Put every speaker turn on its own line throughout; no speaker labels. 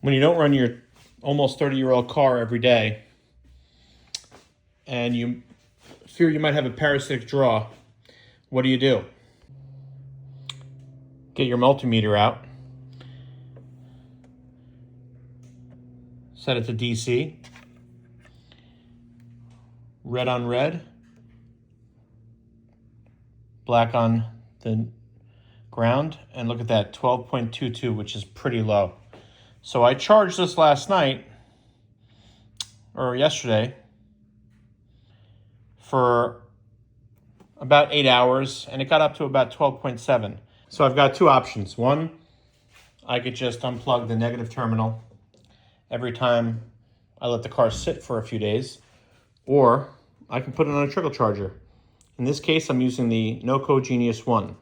When you don't run your almost 30-year-old car every day and you fear you might have a parasitic draw, what do? Get your multimeter out, set it to DC, red on red, black on the ground, and look at that, 12.22, which is pretty low. So I charged this last night, or yesterday, for about 8 hours, and it got up to about 12.7. So I've got two options. One, I could just unplug the negative terminal every time I let the car sit for a few days, or I can put it on a trickle charger. In this case, I'm using the Noco Genius 1.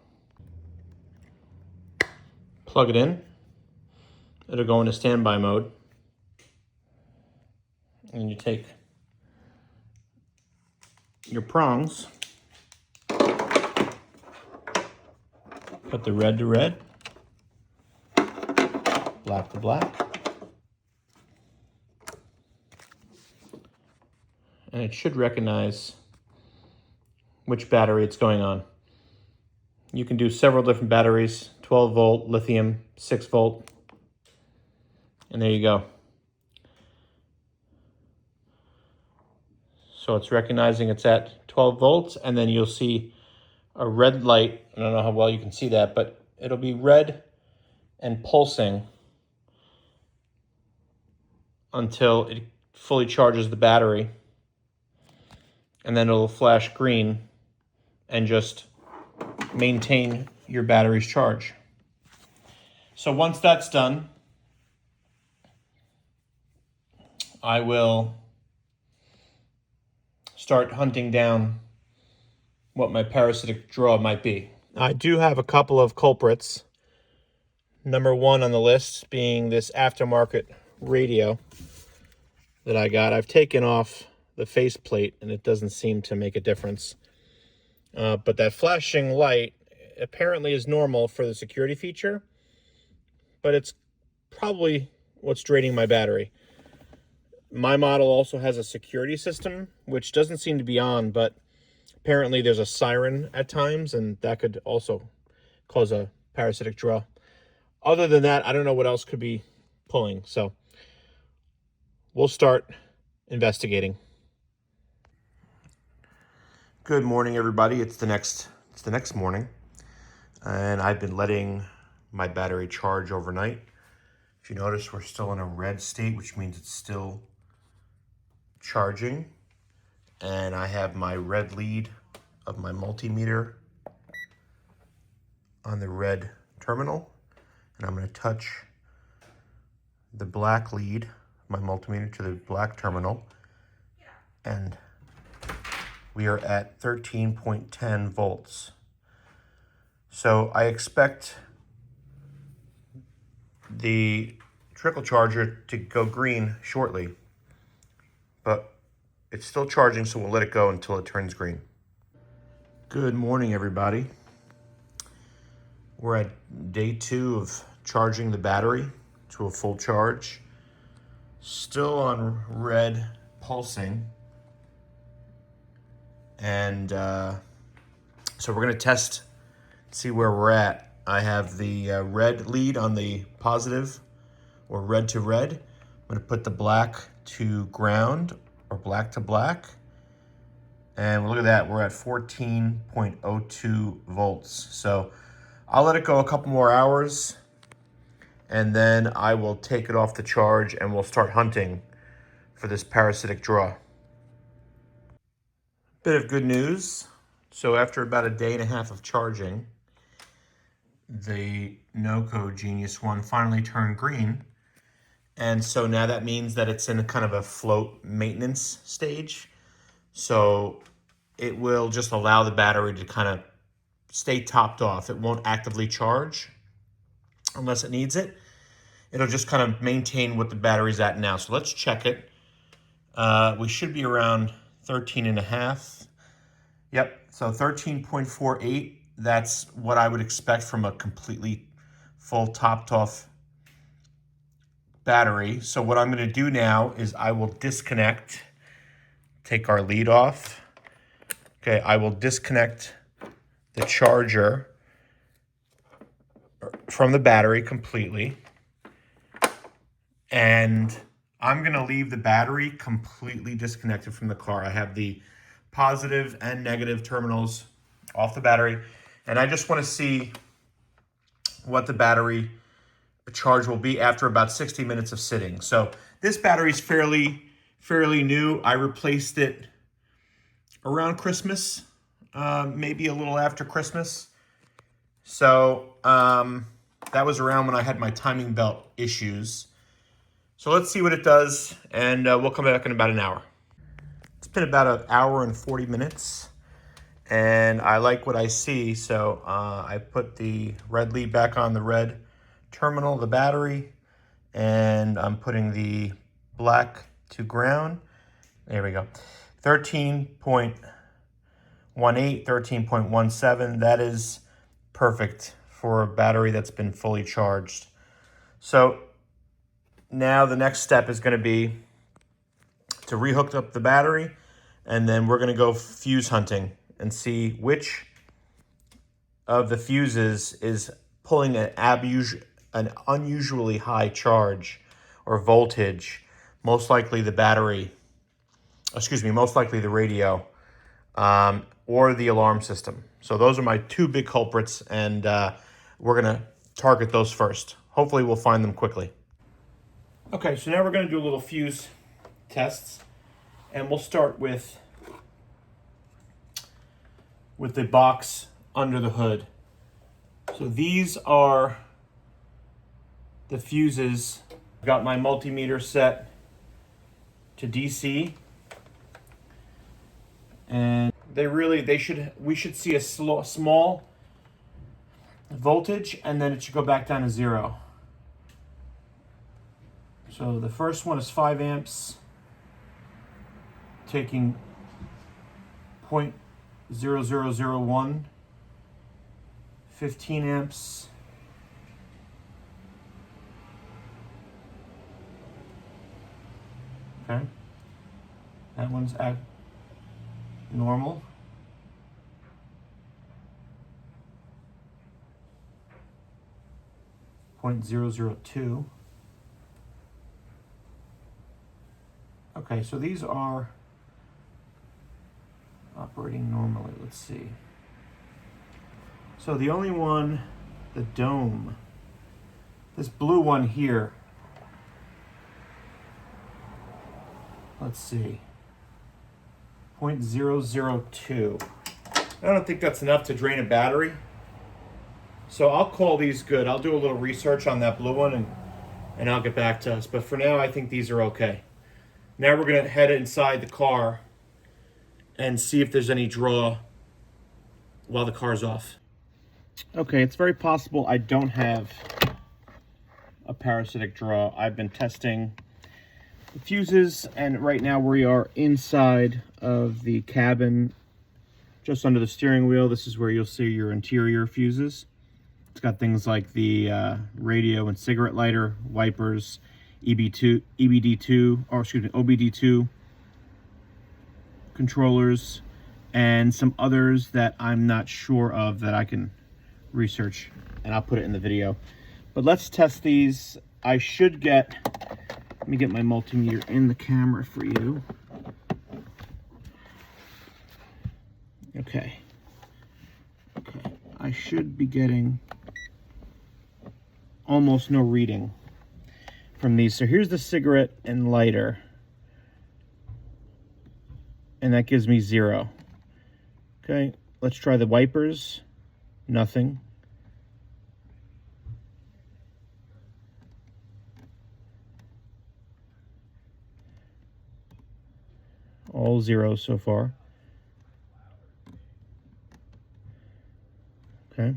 Plug it in. It'll go into standby mode. And you take your prongs, put the red to red, black to black, and it should recognize which battery it's going on. You can do several different batteries, 12 volt, lithium, 6 volt, and there you go. So it's recognizing it's at 12 volts, and then you'll see a red light. I don't know how well you can see that, but it'll be red and pulsing until it fully charges the battery, and then it'll flash green and just maintain your battery's charge. So once that's done, I will start hunting down what my parasitic draw might be. I do have a couple of culprits. Number one on the list being this aftermarket radio that I got. I've taken off the faceplate and it doesn't seem to make a difference. But that flashing light apparently is normal for the security feature, but it's probably what's draining my battery. My model also has a security system, which doesn't seem to be on, but apparently there's a siren at times, and that could also cause a parasitic draw. Other than that, I don't know what else could be pulling, so we'll start investigating. Good morning, everybody. It's the next morning, and I've been letting my battery charge overnight. If you notice, we're still in a red state, which means it's still charging, and I have my red lead of my multimeter on the red terminal, and I'm going to touch the black lead, my multimeter, to the black terminal, and we are at 13.10 volts. So I expect the trickle charger to go green shortly, but it's still charging, so we'll let it go until it turns green. Good morning, everybody. We're at day 2 of charging the battery to a full charge. Still on red pulsing. And so we're gonna test, see where we're at. I have the red lead on the positive, or red to red. I'm gonna put the black to ground, or black to black. And look at that, we're at 14.02 volts. So I'll let it go a couple more hours, and then I will take it off the charge and we'll start hunting for this parasitic draw. Bit of good news. So after about a day and a half of charging, the Noco Genius 1 finally turned green. And so now that means that it's in a kind of a float maintenance stage. So it will just allow the battery to kind of stay topped off. It won't actively charge unless it needs it. It'll just kind of maintain what the battery's at now. So let's check it. We should be around 13 and a half. Yep, so 13.48. That's what I would expect from a completely full topped off battery. So what I'm going to do now is I will disconnect, take our lead off. Okay, I will disconnect the charger from the battery completely. And I'm going to leave the battery completely disconnected from the car. I have the positive and negative terminals off the battery. And I just want to see what the battery charge will be after about 60 minutes of sitting. So this battery is fairly new. I replaced it around Christmas, maybe a little after Christmas. So that was around when I had my timing belt issues. So let's see what it does, and we'll come back in about an hour. It's been about an hour and 40 minutes, and I like what I see. So I put the red lead back on the red terminal of the battery, and I'm putting the black to ground. There we go. 13.18, 13.17. That is perfect for a battery that's been fully charged. So now the next step is going to be to rehook up the battery, and then we're going to go fuse hunting and see which of the fuses is pulling an unusually high charge or voltage. Most likely the battery, most likely the radio, or the alarm system. So those are my two big culprits, and we're going to target those first. Hopefully we'll find them quickly. Okay, so now we're going to do a little fuse tests, and we'll start with the box under the hood. So these are the fuses. I've got my multimeter set to DC, and we should see a small voltage, and then it should go back down to 0. So the first one is 5 amps, taking 0.0001, 15 amps, okay, that one's at normal. 0.002. Okay, so these are operating normally. Let's see. So the only one, the dome, this blue one here, let's see, 0.002. I don't think that's enough to drain a battery. So I'll call these good. I'll do a little research on that blue one, and I'll get back to us. But for now, I think these are okay. Now we're going to head inside the car and see if there's any draw while the car's off. Okay, it's very possible I don't have a parasitic draw. I've been testing the fuses, and right now we are inside of the cabin, just under the steering wheel. This is where you'll see your interior fuses. It's got things like the radio and cigarette lighter, wipers, OBD2 controllers, and some others that I'm not sure of that I can research, and I'll put it in the video. But let's test these. I should get, let me get my multimeter in the camera for you. Okay. I should be getting almost no reading from these. So here's the cigarette and lighter, and that gives me 0. Okay, let's try the wipers. Nothing. All 0 so far. Okay.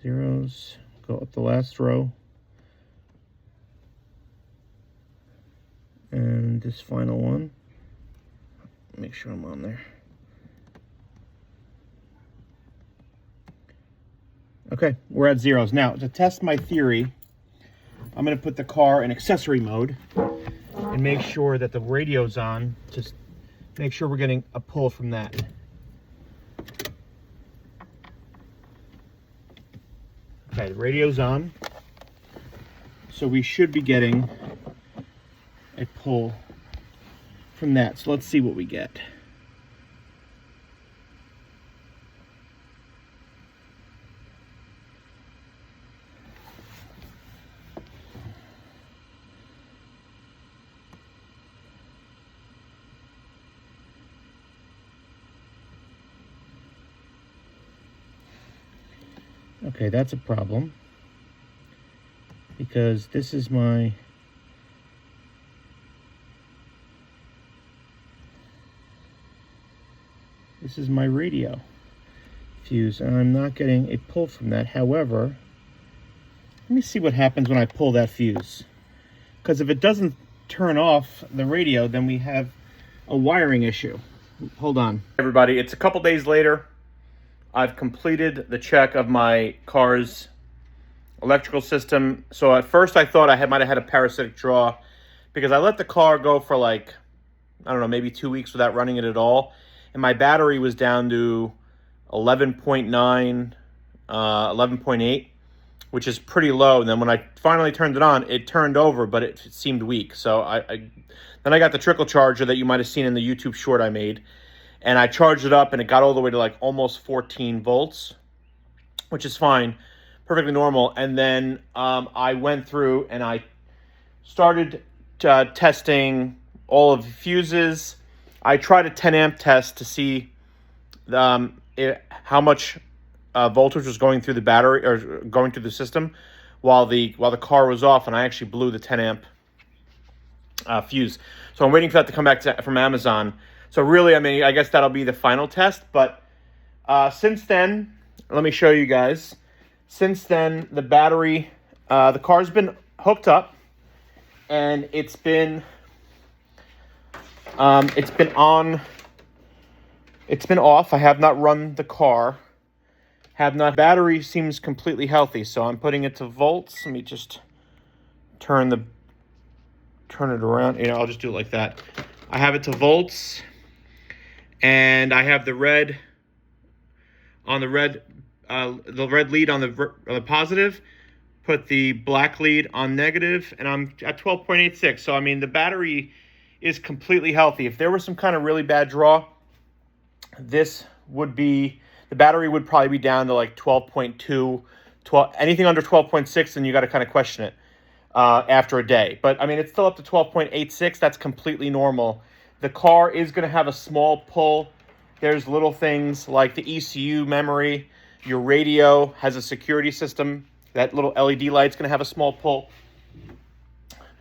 Zeros. Go up the last row. And this final one. Make sure I'm on there. Okay, we're at zeros. Now, to test my theory, I'm going to put the car in accessory mode and make sure that the radio's on. Just make sure we're getting a pull from that. Okay, the radio's on. So we should be getting a pull from that. So let's see what we get. Okay, that's a problem, because this is my radio fuse, and I'm not getting a pull from that. However, let me see what happens when I pull that fuse, because if it doesn't turn off the radio, then we have a wiring issue. Hold on. Everybody, it's a couple days later. I've completed the check of my car's electrical system. So at first I thought I might have had a parasitic draw, because I let the car go for like, I don't know, maybe 2 weeks without running it at all. And my battery was down to 11.9, 11.8, which is pretty low. And then when I finally turned it on, it turned over, but it seemed weak. So then I got the trickle charger that you might have seen in the YouTube short I made. And I charged it up, and it got all the way to like almost 14 volts, which is fine, perfectly normal. And then I went through and I started testing all of the fuses. I tried a 10 amp test to see how much voltage was going through the battery or going through the system while the car was off, and I actually blew the 10 amp fuse. So I'm waiting for that to come back from Amazon. So really, I mean, I guess that'll be the final test. But since then, let me show you guys. Since then, the battery, the car's been hooked up, and it's been on. It's been off. I have not run the car. Battery seems completely healthy. So I'm putting it to volts. Let me just turn it around. You know, I'll just do it like that. I have it to volts. And I have the red lead on the positive, put the black lead on negative, and I'm at 12.86. So I mean, the battery is completely healthy. If there was some kind of really bad draw, the battery would probably be down to like 12.2, anything under 12.6, and you got to kind of question it after a day. But I mean, it's still up to 12.86. That's completely normal. The car is going to have a small pull. There's little things like the ECU memory. Your radio has a security system. That little LED light's going to have a small pull.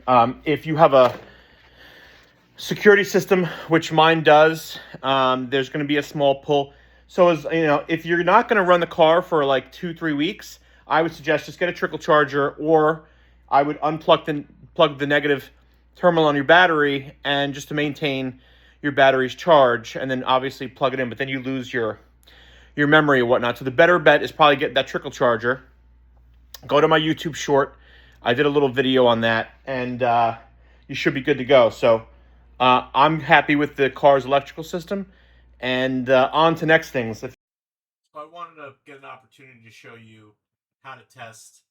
If you have a security system, which mine does, there's going to be a small pull. So as you know, if you're not going to run the car for like 2-3 weeks, I would suggest just get a trickle charger, or I would plug the negative terminal on your battery, and just to maintain your battery's charge, and then obviously plug it in, but then you lose your memory and whatnot. So the better bet is probably get that trickle charger. Go to my YouTube short. I did a little video on that, and you should be good to go. So I'm happy with the car's electrical system, and on to next things. So I wanted to get an opportunity to show you how to test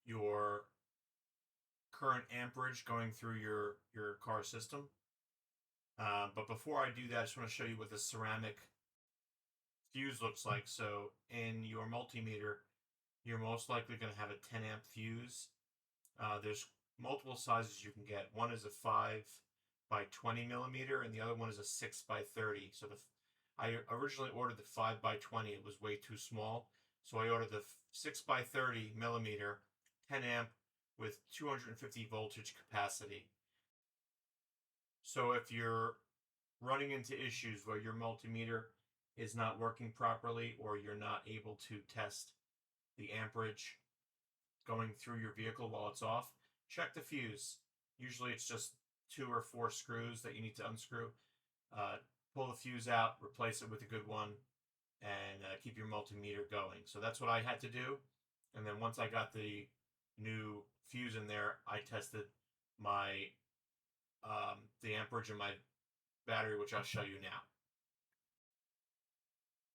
your current amperage going through your car system. But before I do that, I just want to show you what the ceramic fuse looks like. So in your multimeter, you're most likely going to have a 10 amp fuse. There's multiple sizes you can get. One is a 5 by 20 millimeter, and the other one is a 6 by 30. So I originally ordered the 5 by 20. It was way too small. So I ordered the 6 by 30 millimeter, 10 amp with 250 voltage capacity. So if you're running into issues where your multimeter is not working properly, or you're not able to test the amperage going through your vehicle while it's off, check the fuse. Usually it's just 2 or 4 screws that you need to unscrew. pull the fuse out, replace it with a good one, and keep your multimeter going. So that's what I had to do. And then once I got the new fuse in there, I tested my the amperage in my battery, which I'll show you now.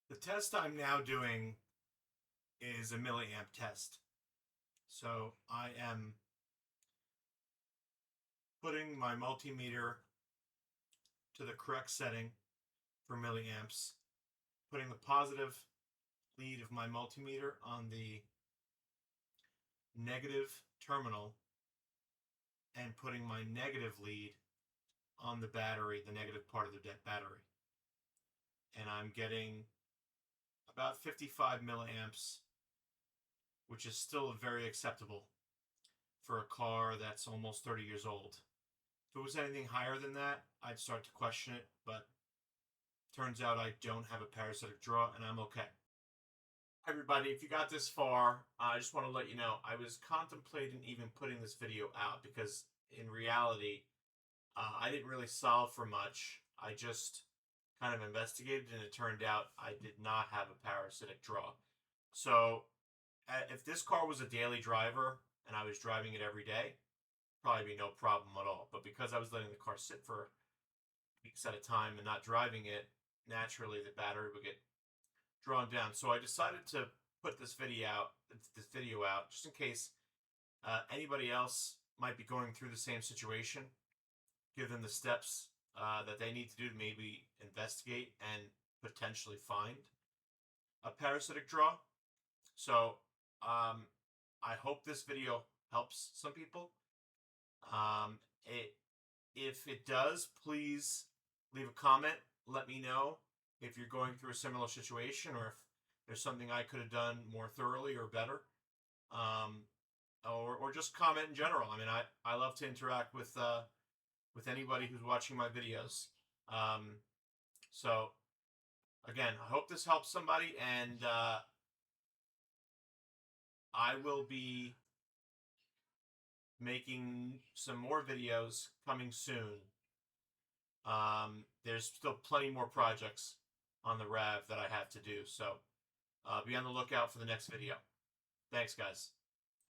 The test I'm now doing is a milliamp test. So I am putting my multimeter to the correct setting for milliamps, putting the positive lead of my multimeter on the negative terminal, and putting my negative lead on the battery, the negative part of the battery. And I'm getting about 55 milliamps, which is still very acceptable for a car that's almost 30 years old. If it was anything higher than that, I'd start to question it, but turns out I don't have a parasitic draw and I'm okay. Everybody, if you got this far, I just want to let you know I was contemplating even putting this video out because in reality, I didn't really solve for much. I just kind of investigated and it turned out I did not have a parasitic draw. So if this car was a daily driver and I was driving it every day, probably be no problem at all. But because I was letting the car sit for weeks at a time and not driving it, naturally the battery would get drawn down. So I decided to put this video out just in case anybody else might be going through the same situation. Give them the steps that they need to do to maybe investigate and potentially find a parasitic draw. So I hope this video helps some people. If it does, please leave a comment. Let me know if you're going through a similar situation or if there's something I could have done more thoroughly or better. Or just comment in general. I mean, I love to interact with anybody who's watching my videos. So again, I hope this helps somebody, and I will be making some more videos coming soon. There's still plenty more projects on the RAV that I have to do, so be on the lookout for the next video. Thanks, guys.